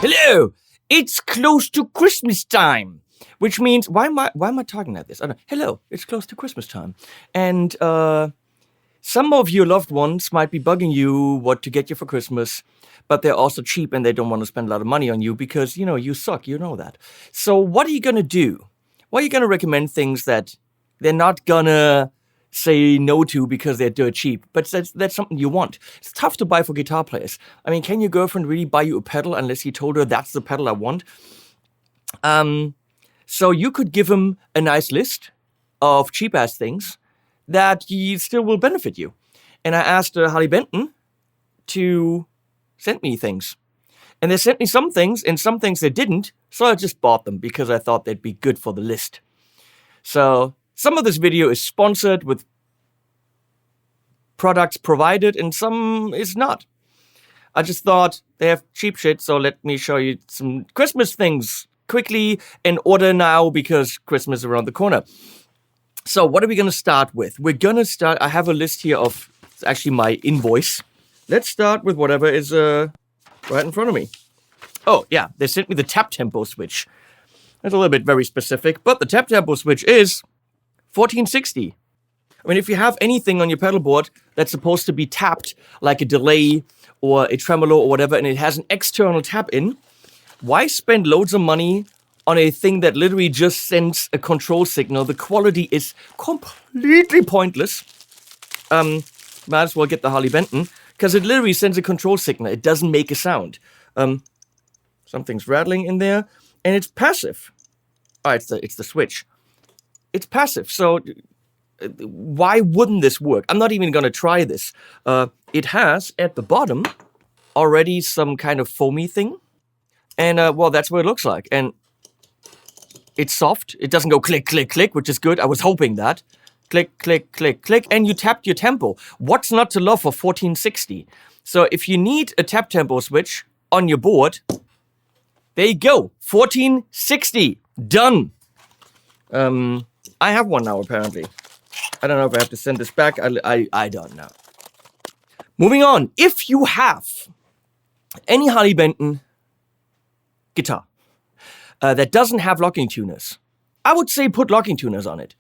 Hello! It's close to Christmas time, which means why am I talking like this? I don't know. Hello, it's close to Christmas time, and some of your loved ones might be bugging you what to get you for Christmas, but they're also cheap and they don't want to spend a lot of money on you because you suck. You know that. So what are you gonna do? Well, you're gonna recommend things that they're not gonna say no to because they're dirt cheap, but that's something you want. It's tough to buy for guitar players. I mean, can your girlfriend really buy you a pedal unless you told her that's the pedal I want? So you could give them a nice list of cheap-ass things that still will benefit you. And I asked Harley Benton to send me things. And they sent me some things, and some things they didn't, so I just bought them because I thought they'd be good for the list. So some of this video is sponsored with products provided, and some is not. I just thought they have cheap shit, so let me show you some Christmas things quickly in order now because Christmas is around the corner. So what are we going to start with? We're going to start, I have a list here of, it's actually my invoice. Let's start with whatever is right in front of me. Oh, yeah, they sent me the tap tempo switch. That's a little bit very specific, but the tap tempo switch is 1460. I mean, if you have anything on your pedal board that's supposed to be tapped, like a delay or a tremolo or whatever, and it has an external tap in, why spend loads of money on a thing that literally just sends a control signal? The quality is completely pointless. Might as well get the Harley Benton, because it literally sends a control signal. It doesn't make a sound. Something's rattling in there, and it's passive. Oh, it's the switch. It's passive, so why wouldn't this work? I'm not even going to try this. It has, at the bottom, already some kind of foamy thing. And, well, that's what it looks like. And it's soft. It doesn't go click, click, click, which is good. I was hoping that. Click, click, click, click. And you tapped your tempo. What's not to love for 1460? So if you need a tap tempo switch on your board, there you go. 1460. Done. I have one now, apparently. I don't know if I have to send this back. I don't know. Moving on. If you have any Harley Benton guitar that doesn't have locking tuners, I would say put locking tuners on it.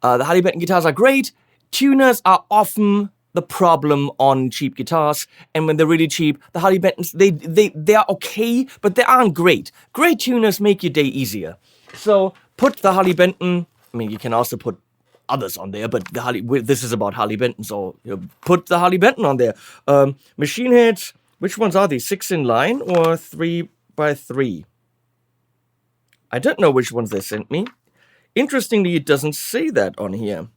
The Harley Benton guitars are great. Tuners are often the problem on cheap guitars, and when they're really cheap, the Harley Bentons, they are okay, but they aren't great. Great tuners make your day easier. So put the Harley Benton, I mean, you can also put others on there, but this is about Harley Benton, so put the Harley Benton on there. Machine heads, which ones are these? 6 in line or 3x3? I don't know which ones they sent me. Interestingly, it doesn't say that on here.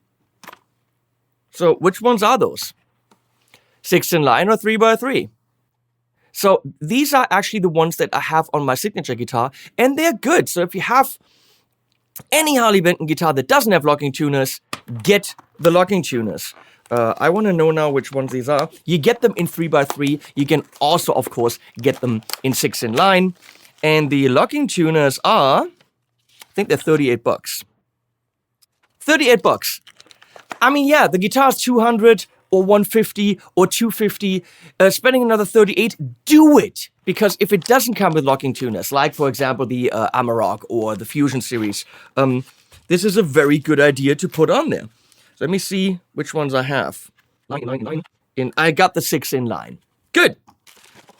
So which ones are those? 6 in line or 3x3? So these are actually the ones that I have on my signature guitar, and they're good. So if you have any Harley Benton guitar that doesn't have locking tuners, get the locking tuners. I want to know now which ones these are. You get them in 3x3. You can also, of course, get them in 6 in line. And the locking tuners are, I think they're $38. $38. I mean, yeah, the guitar's 200 or 150 or 250. Spending another 38, do it. Because if it doesn't come with locking tuners, like, for example, the Amarok or the Fusion series, this is a very good idea to put on there. So let me see which ones I have. I got the 6 in line. Good.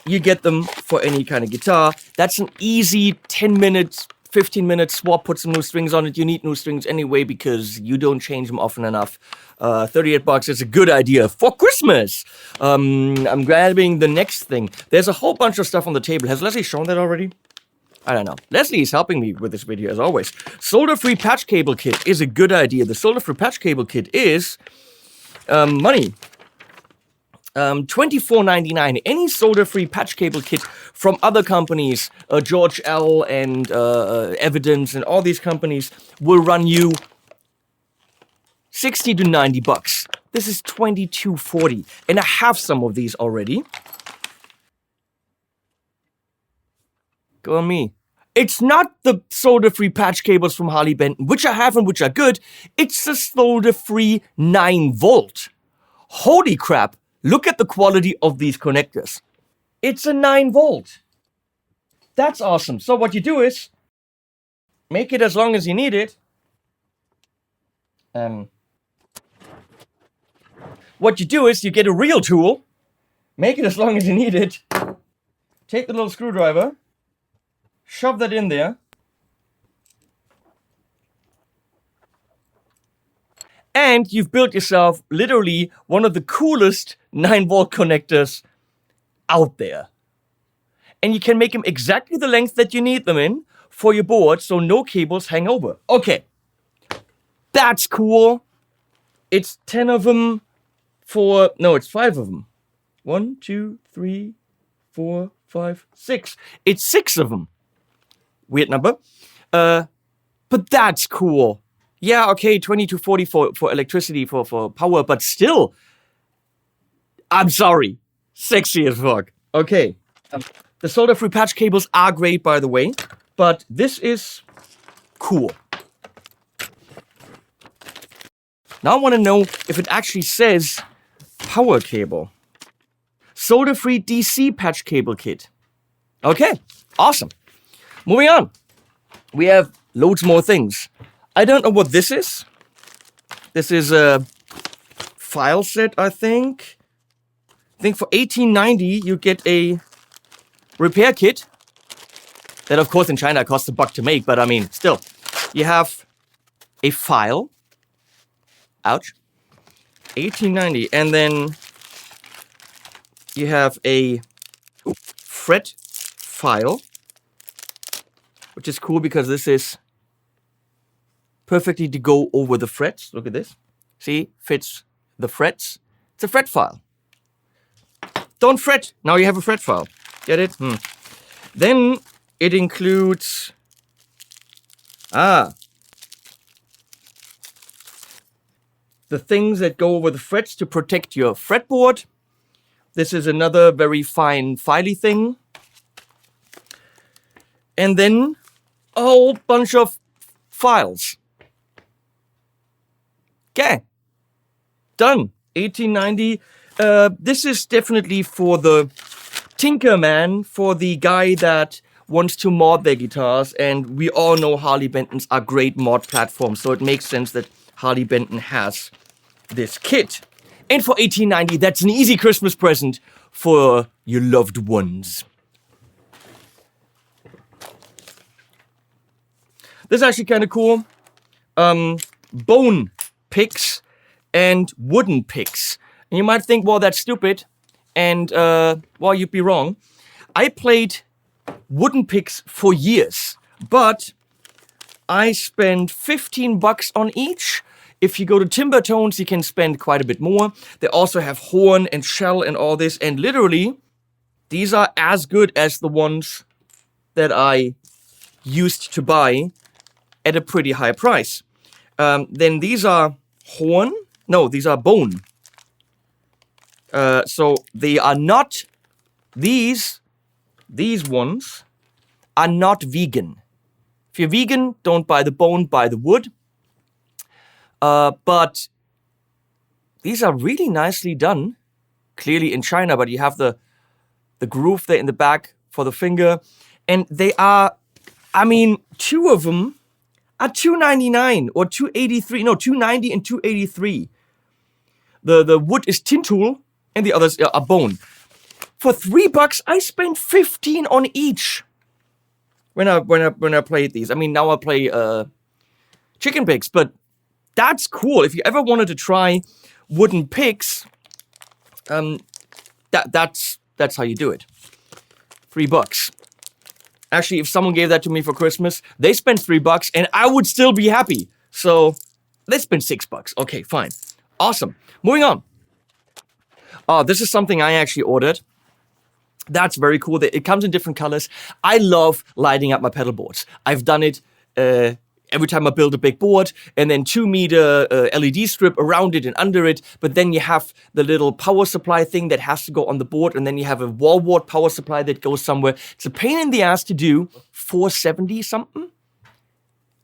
You get them for any kind of guitar. That's an easy 10 minutes, 15 minutes swap, put some new strings on it. You need new strings anyway because you don't change them often enough. $38 is a good idea for Christmas. I'm grabbing the next thing. There's a whole bunch of stuff on the table. Has Leslie shown that already? I don't know. Leslie is helping me with this video as always. Solder-free patch cable kit is a good idea. The solder-free patch cable kit is money. $24.99. Any solder-free patch cable kit from other companies, George L. and Evidence and all these companies will run you $60 to $90. This is $22.40, and I have some of these already. Go on me. It's not the solder-free patch cables from Harley Benton, which I have and which are good. It's the solder-free 9-volt. Holy crap. Look at the quality of these connectors. It's a 9-volt. That's awesome. So what you do is make it as long as you need it. What you do is you get a real tool, make it as long as you need it, take the little screwdriver, shove that in there, and you've built yourself literally one of the coolest 9-volt connectors out there. And you can make them exactly the length that you need them in for your board, so no cables hang over. Okay, that's cool. It's 10 of them for, no, it's 5 of them. 1, 2, 3, 4, 5, 6. It's 6 of them. Weird number. But that's cool. Yeah, okay, 20 to 40 for electricity, for power, but still, I'm sorry, sexy as fuck. Okay, the solder-free patch cables are great, by the way, but this is cool. Now I want to know if it actually says power cable. Solder-free DC patch cable kit. Okay, awesome. Moving on. We have loads more things. I don't know what this is. This is a file set, I think. I think for $18.90 you get a repair kit. That, of course, in China costs $1 to make, but I mean, still. You have a file. Ouch. $18.90. And then you have a fret file, which is cool because this is perfectly to go over the frets. Look at this. See, fits the frets. It's a fret file. Don't fret. Now you have a fret file. Get it? Then it includes the things that go over the frets to protect your fretboard. This is another very fine filey thing. And then a whole bunch of files. Okay. Done. $18.90. This is definitely for the tinker man, for the guy that wants to mod their guitars, and we all know Harley Bentons are great mod platforms, so it makes sense that Harley Benton has this kit. And for $18.90, that's an easy Christmas present for your loved ones. This is actually kind of cool. Bone picks and wooden picks. And you might think, well, that's stupid. And, well, you'd be wrong. I played wooden picks for years, but I spent $15 on each. If you go to Timber Tones, you can spend quite a bit more. They also have horn and shell and all this. And literally, these are as good as the ones that I used to buy at a pretty high price. Then these are horn. No, these are bone. So they are not, these ones are not vegan. If you're vegan, don't buy the bone, buy the wood. But these are really nicely done. Clearly in China, but you have the groove there in the back for the finger. And they are, I mean, 2 of them are $2.99 or $2.83. No, $2.90 and $2.83. The wood is tin tool and the others are bone. For $3, I spent $15 on each. When I played these. I mean, now I play chicken picks, but that's cool. If you ever wanted to try wooden picks, that's how you do it. $3. Actually, if someone gave that to me for Christmas, they spent $3 and I would still be happy. So they spent $6. Okay, fine. Awesome. Moving on. This is something I actually ordered. That's very cool. It comes in different colors. I love lighting up my pedal boards. I've done it every time I build a big board, and then 2-meter LED strip around it and under it. But then you have the little power supply thing that has to go on the board, and then you have a wall wart power supply that goes somewhere. It's a pain in the ass to do. 470 something,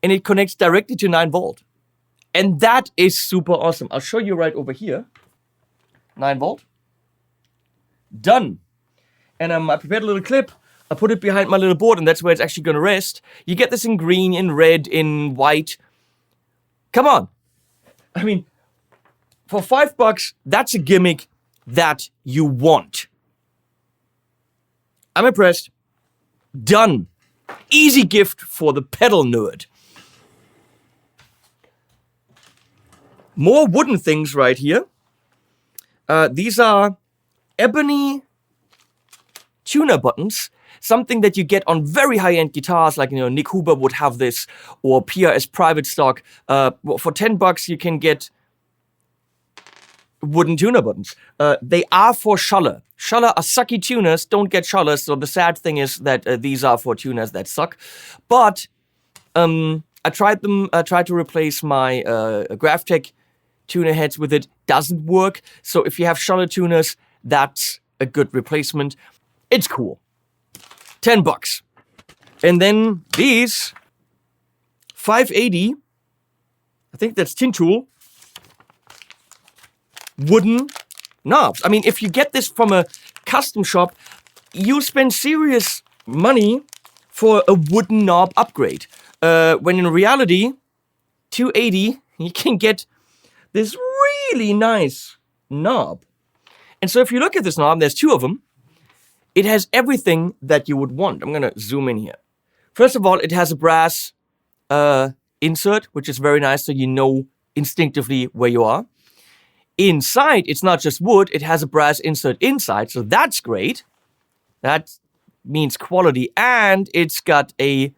and it connects directly to 9-volt, and that is super awesome. I'll show you right over here. 9-volt. Done. And I prepared a little clip. I put it behind my little board, and that's where it's actually going to rest. You get this in green, in red, in white. Come on. I mean, for $5, that's a gimmick that you want. I'm impressed. Done. Easy gift for the pedal nerd. More wooden things right here. These are Ebony tuner buttons. Something that you get on very high-end guitars, like, Nick Huber would have this, or PRS private stock. For $10, you can get wooden tuner buttons. They are for Schuller. Schuller are sucky tuners, don't get Schullers, so the sad thing is that these are for tuners that suck. But I tried them, tried to replace my Graphtec tuner heads with it, doesn't work. So if you have Schuller tuners, that's a good replacement. It's cool. $10. And then these, 580, I think that's tin tool, wooden knobs. I mean, if you get this from a custom shop, you spend serious money for a wooden knob upgrade. When in reality, $280, you can get this really nice knob. And so if you look at this knob, there's two of them. It has everything that you would want. I'm going to zoom in here. First of all, it has a brass insert, which is very nice, so you know instinctively where you are. Inside, it's not just wood, it has a brass insert inside, so that's great. That means quality, and it's got a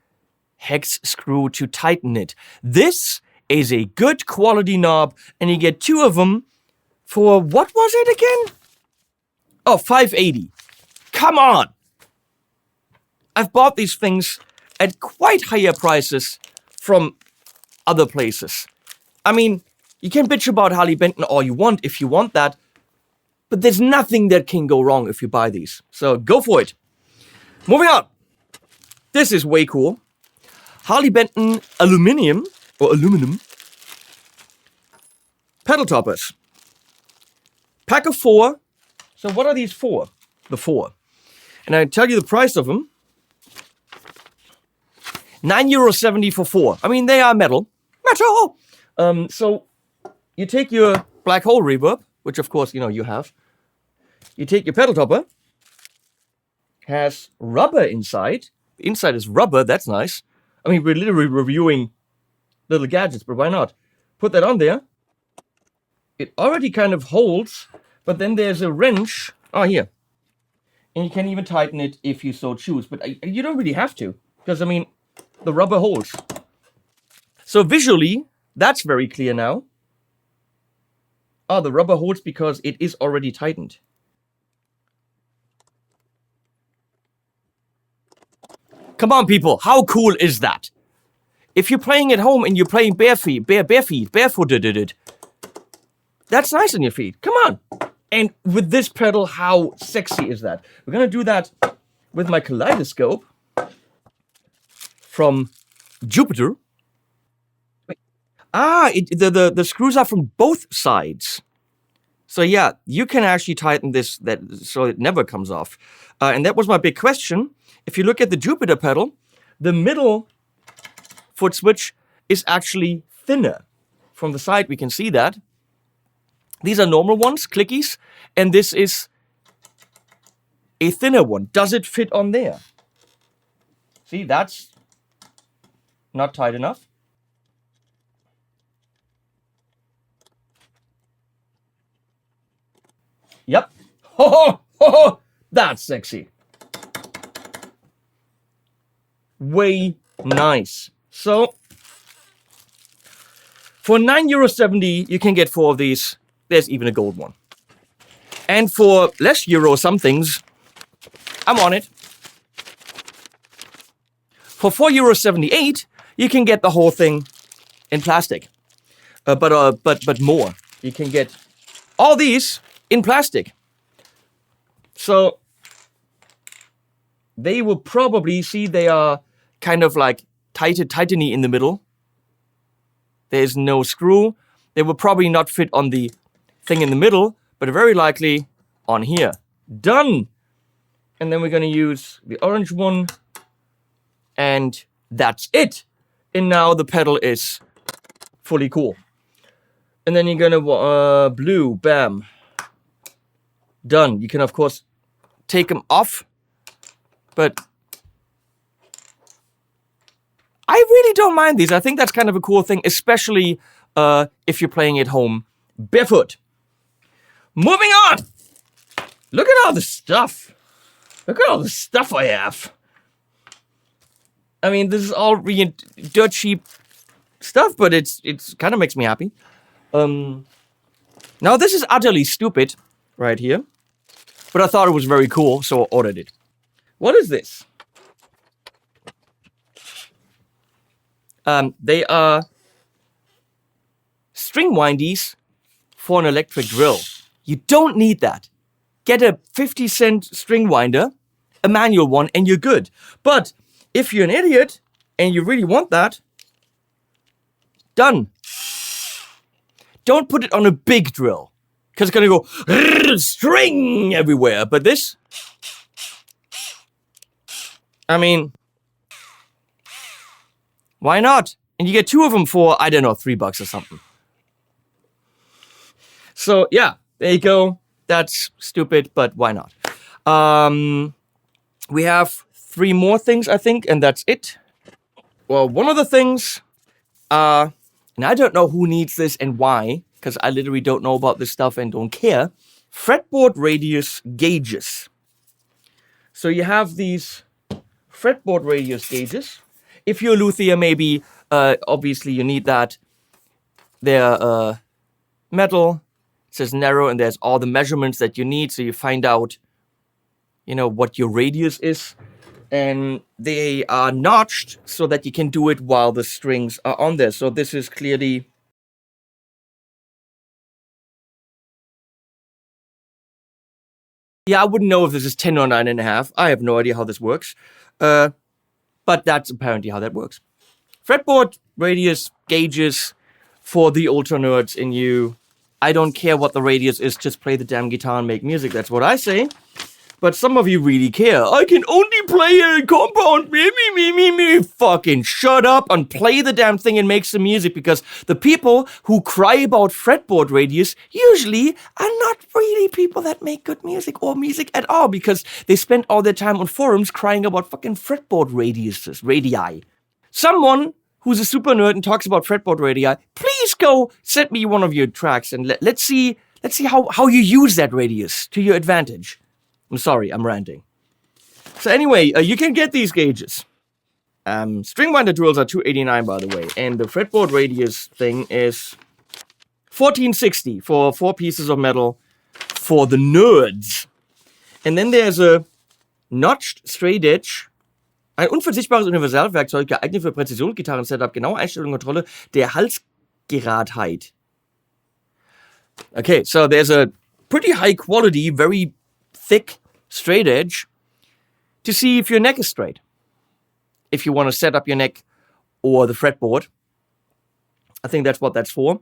hex screw to tighten it. This is a good quality knob, and you get two of them for, what was it again? Oh, $580. Come on! I've bought these things at quite higher prices from other places. I mean, you can bitch about Harley Benton all you want if you want that, but there's nothing that can go wrong if you buy these. So go for it. Moving on. This is way cool. Harley Benton Aluminium, or aluminum, pedal toppers. Pack of 4. So what are these for? The 4. And I tell you the price of them. €9.70 for 4. I mean, they are metal. Metal! So you take your black hole reverb, which of course, you have. You take your pedal topper. Has rubber inside. The inside is rubber, that's nice. I mean, we're literally reviewing little gadgets, but why not? Put that on there. It already kind of holds, but then there's a wrench. Oh, here. And you can even tighten it if you so choose. But you don't really have to, because, I mean, the rubber holds. So visually, that's very clear now. Oh, the rubber holds because it is already tightened. Come on, people. How cool is that? If you're playing at home and you're playing barefooted, that's nice on your feet. Come on. And with this pedal, how sexy is that? We're going to do that with my kaleidoscope from Jupiter. The screws are from both sides. So yeah, you can actually tighten this so it never comes off. And that was my big question. If you look at the Jupiter pedal, the middle foot switch is actually thinner. From the side, we can see that. These are normal ones, clickies, and this is a thinner one. Does it fit on there? See, that's not tight enough. Yep. Ho ho ho ho! That's sexy. Way nice. So, for €9.70, you can get 4 of these. There's even a gold one. And for less euro somethings, I'm on it. For €4.78, you can get the whole thing in plastic. But more. You can get all these in plastic. So they will probably see they are kind of like tighteny in the middle. There's no screw. They will probably not fit on the thing in the middle, but very likely on here. Done. And then we're going to use the orange one. And that's it. And now the pedal is fully cool. And then you're going to blue, bam. Done. You can, of course, take them off. But I really don't mind these. I think that's kind of a cool thing, especially if you're playing at home barefoot. Moving on. Look at all the stuff. Look at all the stuff I have. I mean, this is all really dirt cheap stuff, but it's kind of makes me happy. Now, this is utterly stupid right here. But I thought it was very cool, so I ordered it. What is this? They are string windies for an electric drill. You don't need that. Get a 50-cent string winder, a manual one, and you're good. But if you're an idiot and you really want that, done. Don't put it on a big drill, because it's going to go string everywhere. But this, I mean, why not? And you get 2 of them for, I don't know, $3 or something. So, yeah, there you go. That's stupid, but why not? We have 3 more things, I think, and that's it. Well, one of the things, and I don't know who needs this and why, because I literally don't know about this stuff and don't care. Fretboard radius gauges. So you have these fretboard radius gauges. If you're a luthier, maybe, obviously you need that. They're metal. It says narrow, and there's all the measurements that you need, so you find out, you know, what your radius is. And they are notched so that you can do it while the strings are on there. So this is clearly... Yeah, I wouldn't know if this is 10 or 9.5. I have no idea how this works. But that's apparently how that works. Fretboard radius gauges for the ultra nerds in you. I don't care what the radius is, just play the damn guitar and make music. That's what I say. But some of you really care. I can only play a compound. Me. Fucking shut up and play the damn thing and make some music, because the people who cry about fretboard radius usually are not really people that make good music or music at all, because they spend all their time on forums crying about fucking fretboard radii. Someone who's a super nerd and talks about fretboard radii, please go send me one of your tracks and let's see how you use that radius to your advantage. I'm sorry, I'm ranting. So anyway, you can get these gauges. Stringwinder drills are $289, by the way, and the fretboard radius thing is $14.60 for 4 pieces of metal for the nerds. And then there's a notched straight edge. Ein unverzichtbares Universalwerkzeug, geeignet für Präzisionsgitarren-Setup, genaue Einstellung und Kontrolle der Halsgeradheit. Okay, so there's a pretty high quality, very thick straight edge to see if your neck is straight. If you want to set up your neck or the fretboard. I think that's what that's for.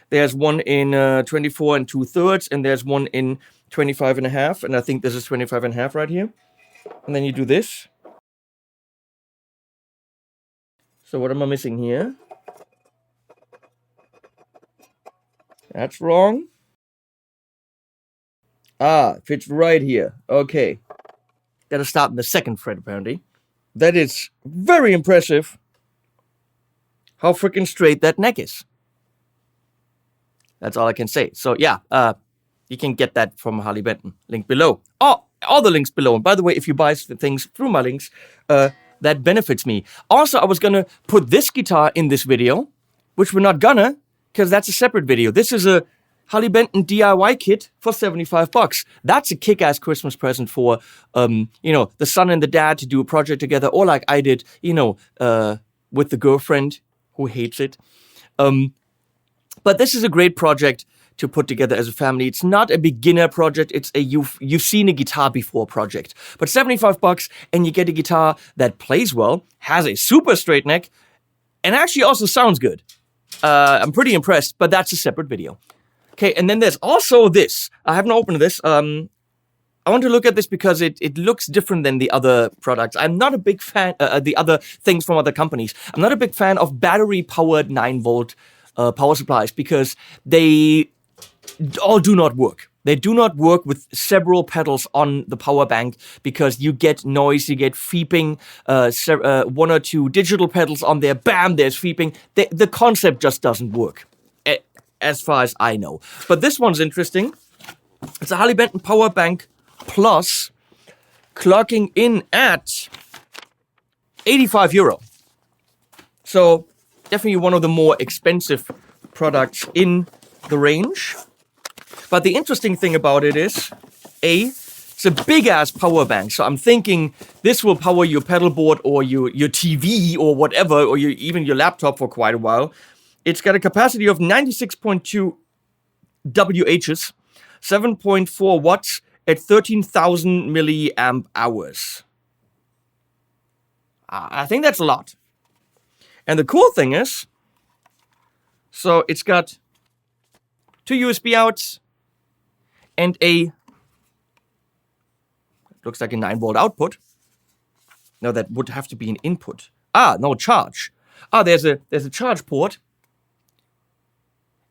There's one in 24 2/3, and there's one in 25.5, and I think this is 25.5 right here. And then you do this. So what am I missing here? That's wrong. Fits right here. Okay. Gotta start in the 2nd fret, apparently. That is very impressive how freaking straight that neck is. That's all I can say. So yeah, you can get that from Harley Benton. Link below. Oh, all the links below. And by the way, if you buy things through my links, that benefits me. Also, I was gonna put this guitar in this video, which we're not gonna, because that's a separate video. This is a Harley Benton DIY kit for $75. That's a kick-ass Christmas present for, the son and the dad to do a project together, or like I did, with the girlfriend who hates it. But this is a great project to put together as a family. It's not a beginner project. It's a you've seen a guitar before project. But $75, and you get a guitar that plays well, has a super straight neck, and actually also sounds good. I'm pretty impressed, but that's a separate video. Okay, and then there's also this. I haven't opened this. I want to look at this because it looks different than the other products. I'm not a big fan, the other things from other companies. I'm not a big fan of battery-powered 9-volt power supplies because they all do not work. They do not work with several pedals on the power bank because you get noise, you get feeping, 1 or 2 digital pedals on there, bam, there's feeping. The concept just doesn't work, as far as I know. But this one's interesting. It's a Harley Benton Power Bank Plus, clocking in at €85. So definitely one of the more expensive products in the range. But the interesting thing about it is, it's a big-ass power bank. So I'm thinking this will power your pedalboard or your TV or whatever, or even your laptop for quite a while. It's got a capacity of 96.2 WHs, 7.4 watts at 13,000 milliamp hours. I think that's a lot. And the cool thing is, so it's got 2 USB outs, and looks like a 9-volt output. No, that would have to be an input. No, charge. There's a charge port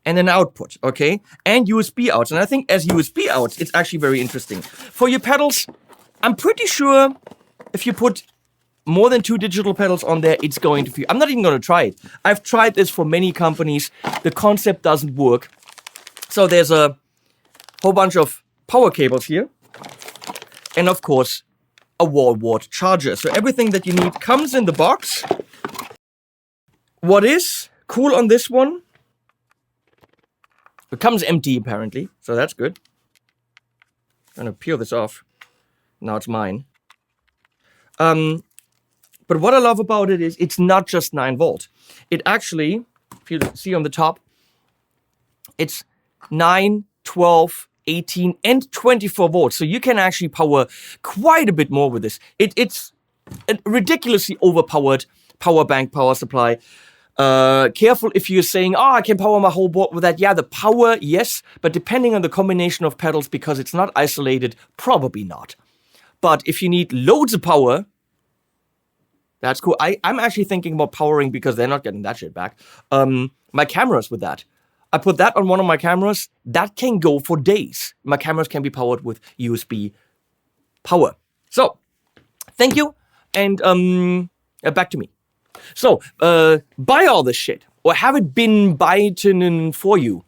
and an output, okay? And USB outs. And I think as USB outs, it's actually very interesting. For your pedals, I'm pretty sure if you put more than 2 digital pedals on there, it's going to feel... I'm not even going to try it. I've tried this for many companies. The concept doesn't work. So there's a whole bunch of power cables here. And of course, a wall wart charger. So everything that you need comes in the box. What is cool on this one? It comes empty apparently, so that's good. I'm gonna peel this off. Now it's mine. But what I love about it is it's not just 9-volt. It actually, if you see on the top, it's 9, 12, 18, and 24 volts. So you can actually power quite a bit more with this. It's a ridiculously overpowered power bank, power supply. Careful if you're saying, I can power my whole board with that. Yeah, the power, yes, but depending on the combination of pedals, because it's not isolated, probably not. But if you need loads of power, that's cool. I'm actually thinking about powering, because they're not getting that shit back, my cameras with that. I put that on one of my cameras. That can go for days. My cameras can be powered with USB power. So, thank you, and back to me. So, buy all this shit, or have it been boughten for you.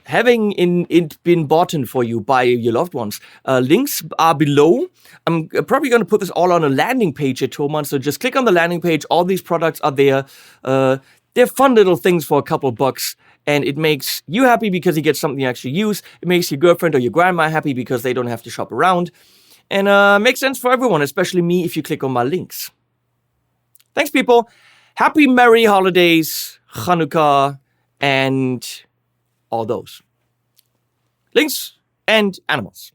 Having it been bought for you by your loved ones. Links are below. I'm probably going to put this all on a landing page at Thomann, so just click on the landing page. All these products are there. They're fun little things for a couple bucks, and it makes you happy because you get something you actually use. It makes your girlfriend or your grandma happy because they don't have to shop around. And makes sense for everyone, especially me, if you click on my links. Thanks, people. Happy Merry Holidays, Hanukkah, and all those. Links and animals.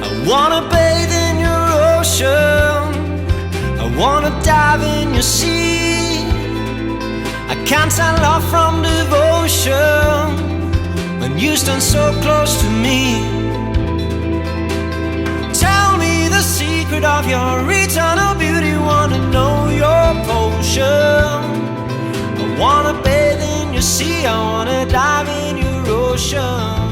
I wanna bathe in your ocean, I wanna dive in your sea. I can't tell love from devotion when you stand so close to me. Tell me the secret of your eternal beauty, wanna know your potion. I wanna bathe in your sea, I wanna dive in your ocean.